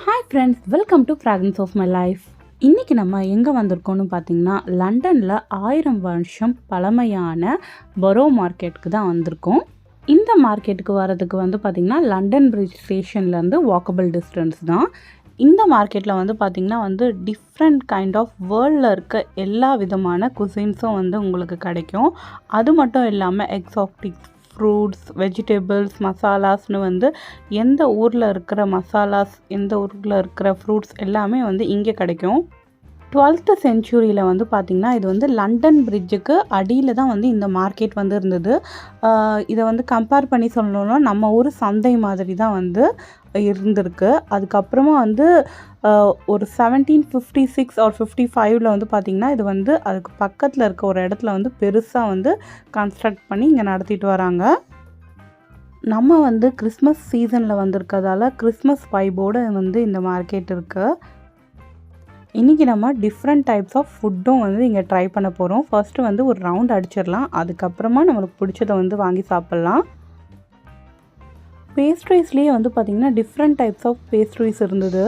Hi friends, welcome to fragrance of my life. இன்றைக்கி நம்ம எங்கே வந்திருக்கோம்னு பார்த்தீங்கன்னா, லண்டனில் 1000 வருஷம் பழமையான பரோ மார்க்கெட்டுக்கு தான் வந்திருக்கோம். இந்த மார்க்கெட்டுக்கு வரதுக்கு பார்த்திங்கன்னா லண்டன் பிரிட்ஜ் ஸ்டேஷன்லேருந்து வாக்கபிள் டிஸ்டன்ஸ் தான். இந்த மார்க்கெட்டில் பார்த்திங்கன்னா டிஃப்ரெண்ட் கைண்ட் ஆஃப் வேர்ல்டில் இருக்க எல்லா விதமான குசின்ஸும் உங்களுக்கு கிடைக்கும். அது மட்டும் இல்லாமல் எக்ஸாட்டிக் ஃப்ரூட்ஸ், வெஜிடபிள்ஸ், மசாலாஸ்னு எந்த ஊரில் இருக்கிற மசாலாஸ், எந்த ஊரில் இருக்கிற ஃப்ரூட்ஸ் எல்லாமே இங்கே கிடைக்கும். 12th செஞ்சுரியில் பார்த்திங்கன்னா இது லண்டன் பிரிட்ஜுக்கு அடியில் தான் இந்த மார்க்கெட் இருந்தது. இதை கம்பேர் பண்ணி சொல்லணுன்னா நம்ம ஊர் சந்தை மாதிரி தான் இருந்திருக்கு. அதுக்கப்புறமா ஒரு 1756 ஆர் 55ல் பார்த்திங்கன்னா இது அதுக்கு பக்கத்தில் இருக்க ஒரு இடத்துல பெருசாக கன்ஸ்ட்ரக்ட் பண்ணி இங்கே நடத்திட்டு வராங்க. நம்ம கிறிஸ்மஸ் சீசனில் வந்திருக்கிறதால கிறிஸ்மஸ் வைபோடு இந்த மார்க்கெட் இருக்குது. இன்றைக்கி நம்ம டிஃப்ரெண்ட் டைப்ஸ் ஆஃப் ஃபுட்டும் இங்கே ட்ரை பண்ண போகிறோம். ஃபர்ஸ்ட்டு ஒரு ரவுண்ட் அடிச்சிடலாம். அதுக்கப்புறமா நம்மளுக்கு பிடிச்சதை வாங்கி சாப்பிட்லாம். பேஸ்ட்ரீஸ்லேயே பார்த்திங்கன்னா டிஃப்ரெண்ட் டைப்ஸ் ஆஃப் பேஸ்ட்ரீஸ் இருந்தது.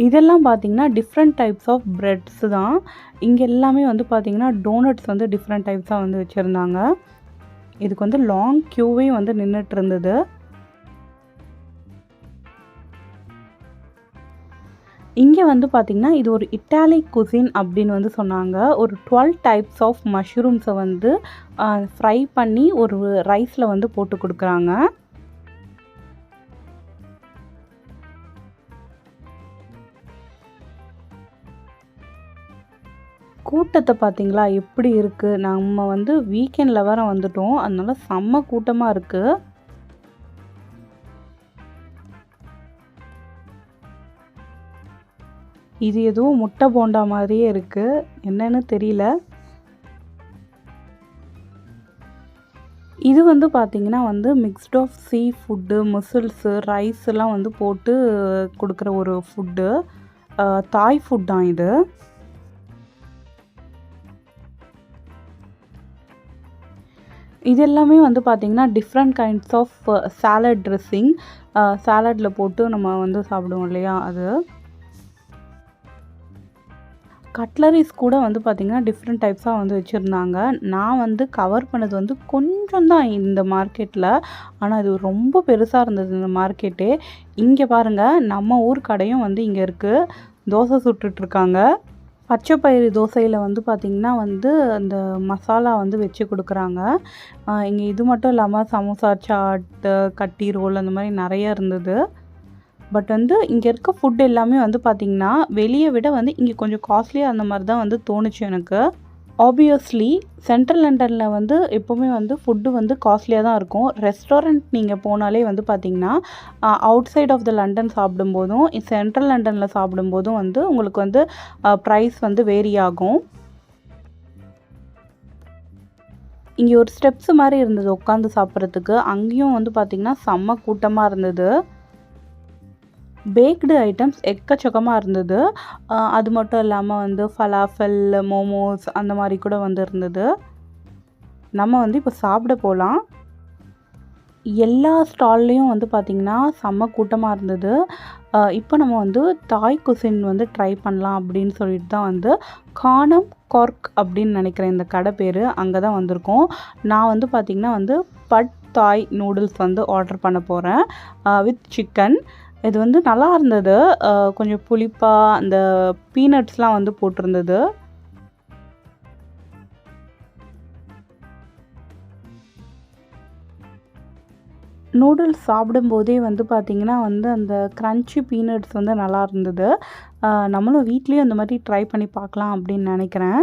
இதெல்லாம் பார்த்திங்கன்னா டிஃப்ரெண்ட் டைப்ஸ் ஆஃப் ப்ரெட்ஸ் தான். இங்கே எல்லாமே பார்த்திங்கன்னா டோனட்ஸ் டிஃப்ரெண்ட் டைப்ஸாக வச்சுருந்தாங்க. இதுக்கு லாங் க்யூவே நின்றுட்டு இருந்தது. இங்கே பார்த்திங்கன்னா இது ஒரு இட்டாலிக் குசின் அப்படின்னு சொன்னாங்க. ஒரு 12 டைப்ஸ் ஆஃப் மஷ்ரூம்ஸை ஃப்ரை பண்ணி ஒரு ரைஸில் போட்டு கொடுக்குறாங்க. கூட்டத்தை பார்த்திங்களா எப்படி இருக்குது. நம்ம வீக்கெண்டில் வேறு வந்துட்டோம், அதனால செம்ம கூட்டமாக இருக்குது. இது எதுவும் முட்டை போண்டா மாதிரியே இருக்குது, என்னன்னு தெரியல. இது பார்த்திங்கன்னா மிக்ஸ்ட் ஆஃப் சீ ஃபுட்டு, முசில்ஸு, ரைஸ்லாம் போட்டு கொடுக்குற ஒரு ஃபுட்டு. தாய் ஃபுட் தான் இது. இது எல்லாமே பார்த்திங்கன்னா different kinds of salad dressing. சாலடில் போட்டு நம்ம சாப்பிடுவோம் இல்லையா, அது. கட்லரிஸ் கூட பார்த்திங்கன்னா டிஃப்ரெண்ட் டைப்ஸாக வச்சுருந்தாங்க. நான் கவர் பண்ணது கொஞ்சம் தான் இந்த மார்க்கெட்டில். ஆனால் இது ரொம்ப பெருசாக இருந்தது இந்த மார்க்கெட்டே. இங்கே பாருங்கள், நம்ம ஊர் கடையும் இங்கே இருக்குது. தோசை சுட்டுட்ருக்காங்க. பச்சை பயிறு தோசையில் பார்த்திங்கன்னா அந்த மசாலா வச்சு கொடுக்குறாங்க. இங்கே இது மட்டும் இல்லாமல் சமோசா, சாட்டு, கட்டி ரோல் அந்த மாதிரி நிறைய இருந்தது. பட் இங்கே இருக்க ஃபுட் எல்லாமே பார்த்திங்கன்னா வெளியே விட இங்கே கொஞ்சம் காஸ்ட்லியாக அந்த மாதிரி தான் தோணுச்சு எனக்கு. ஆப்வியஸ்லி சென்ட்ரல் லண்டனில் எப்போவுமே ஃபுட்டு காஸ்ட்லியாக தான் இருக்கும். ரெஸ்டாரண்ட் நீங்கள் போனாலே பார்த்திங்கன்னா outside of the London சாப்பிடும்போதும் சென்ட்ரல் லண்டனில் சாப்பிடும்போதும் உங்களுக்கு ப்ரைஸ் வேரி ஆகும். இங்கே ஒரு ஸ்டெப்ஸ் மாதிரி இருந்தது உட்காந்து சாப்பிட்றதுக்கு. அங்கேயும் பார்த்திங்கன்னா செம்ம கூட்டமாக இருந்தது. பேக்டு ஐட்டம்ஸ் எக்கச்சக்கமாக இருந்தது. அது மட்டும் இல்லாமல் ஃபலாஃபல், மோமோஸ் அந்த மாதிரி கூட இருந்தது. நம்ம இப்போ சாப்பிட போகலாம். எல்லா ஸ்டால்லையும் பார்த்திங்கன்னா செம்ம கூட்டமாக இருந்தது. இப்போ நம்ம தாய் குசின் ட்ரை பண்ணலாம் அப்படின்னு சொல்லிட்டு தான் கானம் கார்க் அப்படின்னு நினைக்கிறேன் இந்த கடை பேர். அங்கே தான் வந்திருக்கோம். நான் பார்த்திங்கன்னா பட் தாய் நூடுல்ஸ் ஆர்டர் பண்ண போகிறேன் வித் சிக்கன். இது நல்லா இருந்தது. கொஞ்சம் புளிப்பாக அந்த பீனட்ஸ்லாம் போட்டிருந்தது. நூடுல்ஸ் சாப்பிடும்போதே பார்த்திங்கன்னா அந்த க்ரன்ச்சி பீனட்ஸ் நல்லா இருந்தது. நம்மளும் வீட்லேயும் அந்த மாதிரி ட்ரை பண்ணி பார்க்கலாம் அப்படின்னு நினைக்கிறேன்.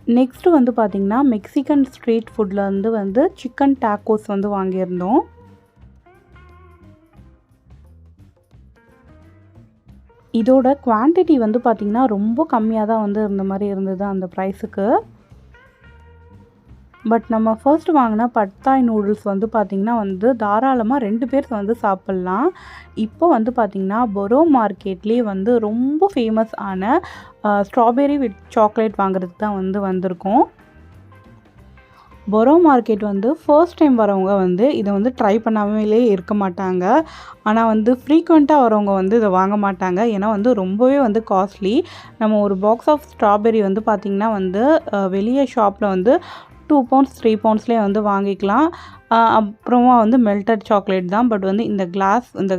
நெக்ஸ்ட்டு வந்து பார்த்திங்கன்னா மெக்சிகன் ஸ்ட்ரீட் ஃபுட்லேருந்து வந்து சிக்கன் டாக்கோஸ் வந்து வாங்கியிருந்தோம். இதோட குவான்டிட்டி வந்து பார்த்திங்கன்னா ரொம்ப கம்மியாக தான் வந்து இருந்த மாதிரி இருந்தது அந்த ப்ரைஸுக்கு. பட் நம்ம ஃபர்ஸ்ட் வாங்கின பட்டாய் நூடுல்ஸ் வந்து பார்த்திங்கன்னா வந்து தாராளமாக 2 பேர் வந்து சாப்பிட்லாம். இப்போ வந்து பார்த்திங்கன்னா பொரோ மார்க்கெட்லேயே வந்து ரொம்ப ஃபேமஸ் ஆன ஸ்ட்ராபெரி வித் சாக்லேட் வாங்குறதுக்கு தான் வந்து வந்திருக்கோம். பொரோ மார்க்கெட் வந்து ஃபர்ஸ்ட் டைம் வரவங்க வந்து இதை வந்து ட்ரை பண்ணாமலே இருக்க மாட்டாங்க. ஆனால் வந்து ஃப்ரீக்வெண்ட்டாக வரவங்க வந்து இதை வாங்க மாட்டாங்க. ஏன்னா வந்து ரொம்பவே வந்து காஸ்ட்லி. நம்ம ஒரு பாக்ஸ் ஆஃப் ஸ்ட்ராபெரி வந்து பார்த்திங்கன்னா வந்து வெளியே ஷாப்பில் வந்து 2 பவுண்ட்ஸ் 3 பவுண்ட்ஸ்லேயே வந்து வாங்கிக்கலாம். அப்புறமா வந்து மெல்டட் சாக்லேட் தான். பட் வந்து இந்த கிளாஸ் இந்த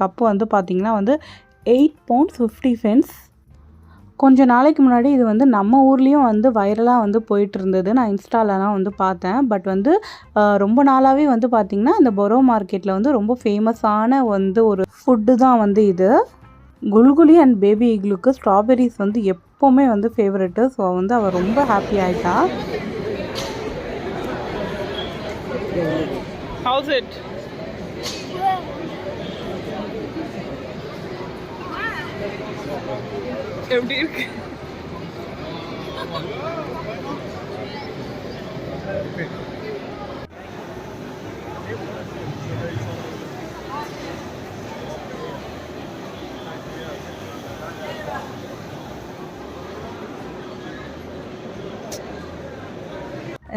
கப்பு வந்து பார்த்திங்கன்னா வந்து 8 பவுண்ட்ஸ் 50 சென்ட்ஸ். கொஞ்ச நாளைக்கு முன்னாடி இது வந்து நம்ம ஊர்லேயும் வந்து வைரலாக வந்து போயிட்டு இருந்தது. நான் இன்ஸ்டாலலாம் வந்து பார்த்தேன். பட் வந்து ரொம்ப நாளாகவே வந்து பார்த்திங்கன்னா இந்த பொரோ மார்க்கெட்டில் வந்து ரொம்ப ஃபேமஸான வந்து ஒரு ஃபுட்டு தான் வந்து இது. குல்குலி அண்ட் பேபி ஈகிளுக்கு ஸ்ட்ராபெரிஸ் வந்து எப்போவுமே வந்து ஃபேவரெட்டு. ஸோ வந்து அவள் ரொம்ப ஹாப்பி ஆகிட்டா. How's it? எப்படி இருக்கு?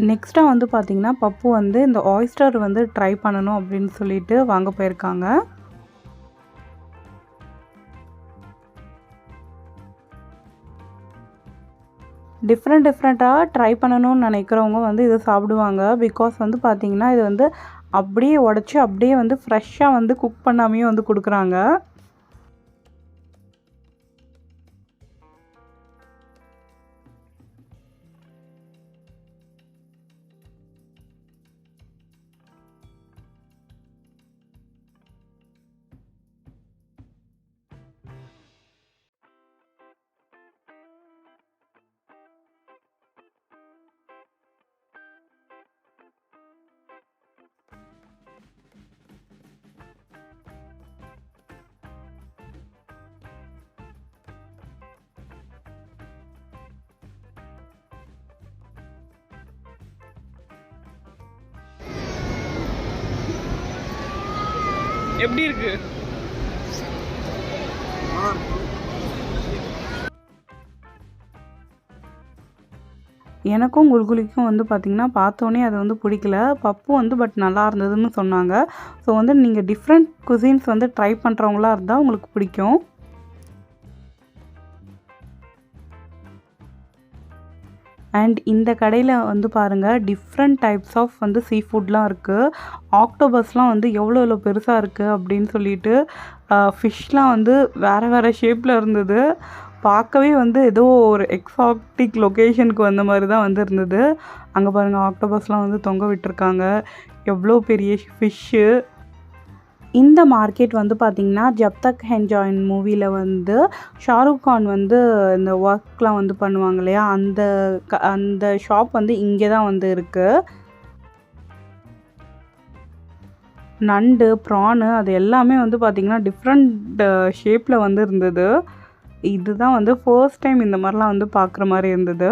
நெக்ஸ்ட்டாக வந்து பார்த்திங்கன்னா பப்பு வந்து இந்த ஆயிஸ்டர் வந்து ட்ரை பண்ணணும் அப்படின்னு சொல்லிட்டு வாங்க போயிருக்காங்க. டிஃப்ரெண்ட்டாக ட்ரை பண்ணணும்னு நினைக்கிறவங்க வந்து இதை சாப்பிடுவாங்க. பிகாஸ் வந்து பார்த்திங்கன்னா இது வந்து அப்படியே உடச்சி அப்படியே வந்து ஃப்ரெஷ்ஷாக வந்து குக் பண்ணாமையும் வந்து கொடுக்குறாங்க. எப்படி இருக்கு? எனக்கும் குல்குலிக்கும் வந்து பார்த்திங்கன்னா பார்த்தோன்னே அது வந்து பிடிக்கல. பப்பு வந்து பட் நல்லா இருந்ததுன்னு சொன்னாங்க. ஸோ வந்து நீங்கள் டிஃப்ரெண்ட் குசின்ஸ் வந்து ட்ரை பண்ணுறவங்களா இருந்தால் உங்களுக்கு பிடிக்கும். அண்ட் இந்த கடையில் வந்து பாருங்கள் டிஃப்ரெண்ட் டைப்ஸ் ஆஃப் வந்து சீ ஃபுட்லாம் இருக்குது. ஆக்டோபஸ்லாம் வந்து எவ்வளோ பெருசாக இருக்குது அப்படின்னு சொல்லிட்டு ஃபிஷ்லாம் வந்து வேறு ஷேப்பில் இருந்தது. பார்க்கவே வந்து ஏதோ ஒரு எக்ஸாட்டிக் லொக்கேஷனுக்கு வந்த மாதிரி தான் வந்து இருந்தது. அங்கே பாருங்கள் ஆக்டோபஸ்லாம் வந்து தொங்க விட்டுருக்காங்க. எவ்வளோ பெரிய ஃபிஷ்ஷு. இந்த மார்க்கெட் வந்து பார்த்திங்கன்னா ஜப் தக் ஹை ஜாயின் மூவியில் வந்து ஷாருக் கான் வந்து இந்த ஒர்க்லாம் வந்து பண்ணுவாங்க இல்லையா, அந்த ஷாப் வந்து இங்கே தான் வந்து இருக்குது. நண்டு ப்ரானு அது எல்லாமே வந்து பார்த்திங்கன்னா டிஃப்ரெண்ட் ஷேப்பில் வந்து இருந்தது. இதுதான் வந்து ஃபர்ஸ்ட் டைம் இந்த மாதிரிலாம் வந்து பார்க்குற மாதிரி இருந்தது.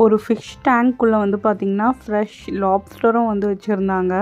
ஒரு ஃபிஷ் டேங்க்குள்ளே வந்து பார்த்திங்கன்னா ஃப்ரெஷ் லாப்ஸ்டரும் வந்து வச்சுருந்தாங்க.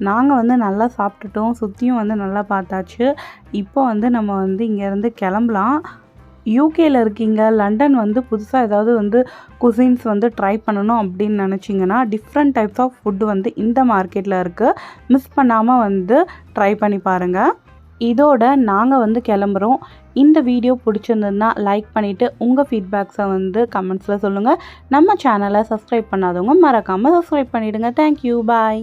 நாங்கள் வந்து நல்லா சாப்பிட்டுட்டோம். சுற்றியும் வந்து நல்லா பார்த்தாச்சு. இப்போ வந்து நம்ம வந்து இங்கேருந்து கிளம்பலாம். யூகேல இருக்கீங்க, லண்டன் வந்து புதுசாக ஏதாவது வந்து குசின்ஸ் வந்து ட்ரை பண்ணணும் அப்படின்னு நினச்சிங்கன்னா டிஃப்ரெண்ட் டைப்ஸ் ஆஃப் ஃபுட்டு வந்து இந்த மார்க்கெட்டில் இருக்குது. மிஸ் பண்ணாமல் வந்து ட்ரை பண்ணி பாருங்கள். இதோட நாங்கள் வந்து கிளம்புறோம். இந்த வீடியோ பிடிச்சிருந்ததுன்னா லைக் பண்ணிவிட்டு உங்கள் ஃபீட்பேக்ஸை வந்து கமெண்ட்ஸில் சொல்லுங்கள். நம்ம சேனலை சப்ஸ்கிரைப் பண்ணாதவங்க மறக்காமல் சப்ஸ்கிரைப் பண்ணிவிடுங்க. தேங்க்யூ, பாய்.